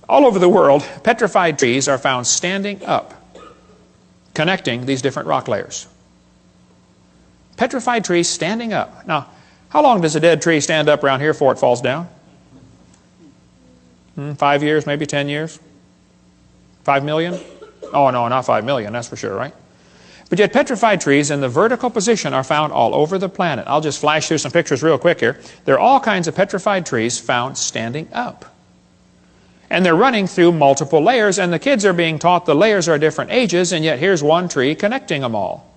All over the world, petrified trees are found standing up, connecting these different rock layers. Petrified trees standing up. Now, how long does a dead tree stand up around here before it falls down? 5 years, maybe 10 years? 5 million? Oh, no, not 5 million, that's for sure, right? But yet petrified trees in the vertical position are found all over the planet. I'll just flash through some pictures real quick here. There are all kinds of petrified trees found standing up. And they're running through multiple layers, and the kids are being taught the layers are different ages, and yet here's one tree connecting them all.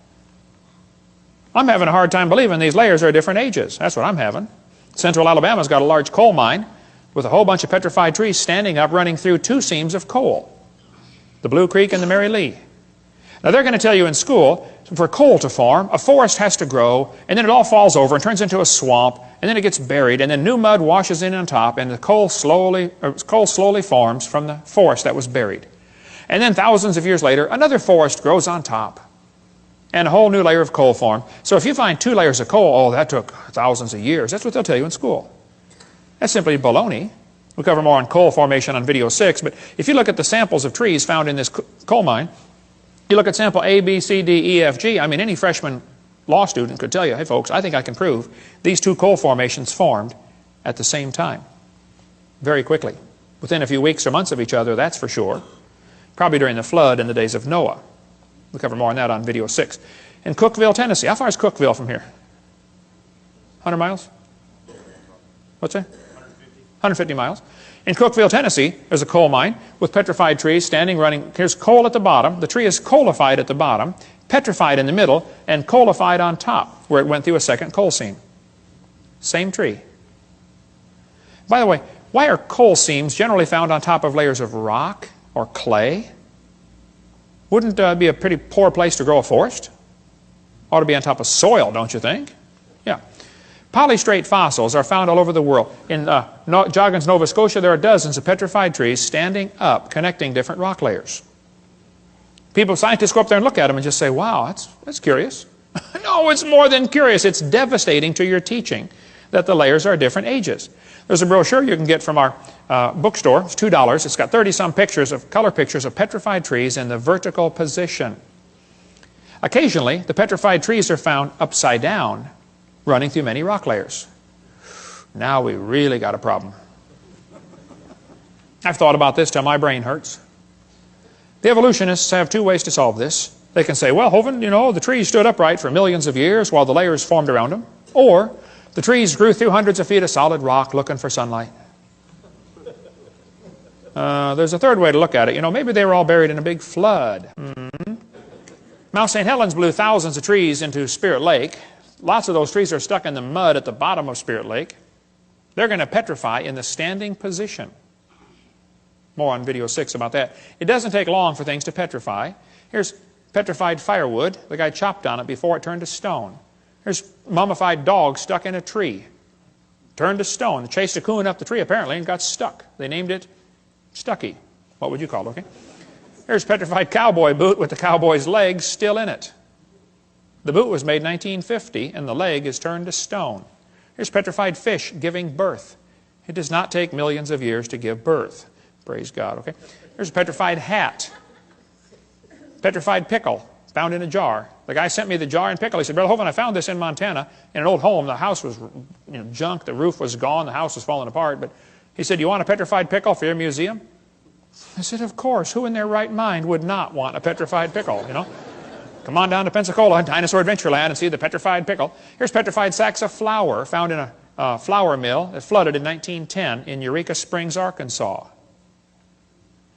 I'm having a hard time believing these layers are different ages. That's what I'm having. Central Alabama's got a large coal mine with a whole bunch of petrified trees standing up running through 2 seams of coal. The Blue Creek and the Mary Lee. Now they're going to tell you in school, for coal to form, a forest has to grow, and then it all falls over and turns into a swamp, and then it gets buried, and then new mud washes in on top, and the coal slowly forms from the forest that was buried. And then thousands of years later, another forest grows on top, and a whole new layer of coal formed. So if you find 2 layers of coal, oh, that took thousands of years. That's what they'll tell you in school. That's simply baloney. We'll cover more on coal formation on video 6, but if you look at the samples of trees found in this coal mine, you look at sample A, B, C, D, E, F, G, I mean, any freshman law student could tell you, hey folks, I think I can prove these 2 coal formations formed at the same time, very quickly. Within a few weeks or months of each other, that's for sure. Probably during the flood in the days of Noah. We'll cover more on that on video 6. In Cookeville, Tennessee. How far is Cookeville from here? 100 miles? What's that? 150 miles. In Cookeville, Tennessee, there's a coal mine with petrified trees standing, running. Here's coal at the bottom. The tree is coalified at the bottom, petrified in the middle, and coalified on top, where it went through a second coal seam. Same tree. By the way, why are coal seams generally found on top of layers of rock or clay? Wouldn't be a pretty poor place to grow a forest? Ought to be on top of soil, don't you think? Yeah. Polystrate fossils are found all over the world. In Joggins, Nova Scotia, there are dozens of petrified trees standing up, connecting different rock layers. Scientists go up there and look at them and just say, wow, that's curious. No, it's more than curious. It's devastating to your teaching that the layers are different ages. There's a brochure you can get from our bookstore. It's $2. It's got 30-some color pictures of petrified trees in the vertical position. Occasionally, the petrified trees are found upside down, running through many rock layers. Now we really got a problem. I've thought about this till my brain hurts. The evolutionists have 2 ways to solve this. They can say, well, Hovind, you know, the trees stood upright for millions of years while the layers formed around them. Or the trees grew through hundreds of feet of solid rock looking for sunlight. There's a third way to look at it. You know, maybe they were all buried in a big flood. Mount St. Helens blew thousands of trees into Spirit Lake. Lots of those trees are stuck in the mud at the bottom of Spirit Lake. They're going to petrify in the standing position. More on video 6 about that. It doesn't take long for things to petrify. Here's petrified firewood. The guy chopped on it before it turned to stone. Here's mummified dog stuck in a tree. Turned to stone. They chased a coon up the tree apparently and got stuck. They named it Stucky. What would you call it, okay? Here's petrified cowboy boot with the cowboy's legs still in it. The boot was made in 1950 and the leg is turned to stone. Here's petrified fish giving birth. It does not take millions of years to give birth. Praise God, okay? Here's a petrified hat. Petrified pickle found in a jar. The guy sent me the jar and pickle. He said, Brother Hovind, I found this in Montana in an old home. The house was junk. The roof was gone. The house was falling apart. But he said, you want a petrified pickle for your museum? I said, of course. Who in their right mind would not want a petrified pickle, you know? Come on down to Pensacola, Dinosaur Adventureland, and see the petrified pickle. Here's petrified sacks of flour found in a flour mill that flooded in 1910 in Eureka Springs, Arkansas.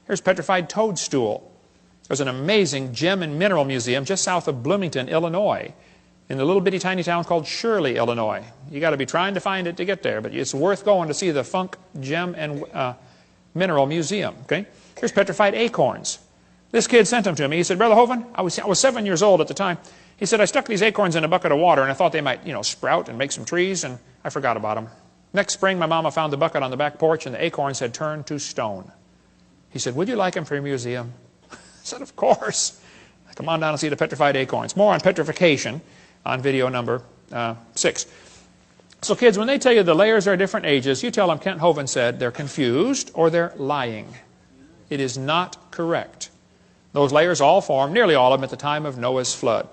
Here's petrified toadstool. There's an amazing gem and mineral museum just south of Bloomington, Illinois, in a little bitty tiny town called Shirley, Illinois. You got to be trying to find it to get there, but it's worth going to see the Funk Gem and Mineral Museum. Okay? Here's petrified acorns. This kid sent them to me. He said, Brother Hovind, I was 7 years old at the time. He said, I stuck these acorns in a bucket of water, and I thought they might, sprout and make some trees, and I forgot about them. Next spring, my mama found the bucket on the back porch, and the acorns had turned to stone. He said, would you like them for your museum? I said, of course. Come on down and see the petrified acorns. More on petrification on video number 6. So kids, when they tell you the layers are different ages, you tell them Kent Hovind said they're confused or they're lying. It is not correct. Those layers all formed, nearly all of them, at the time of Noah's flood.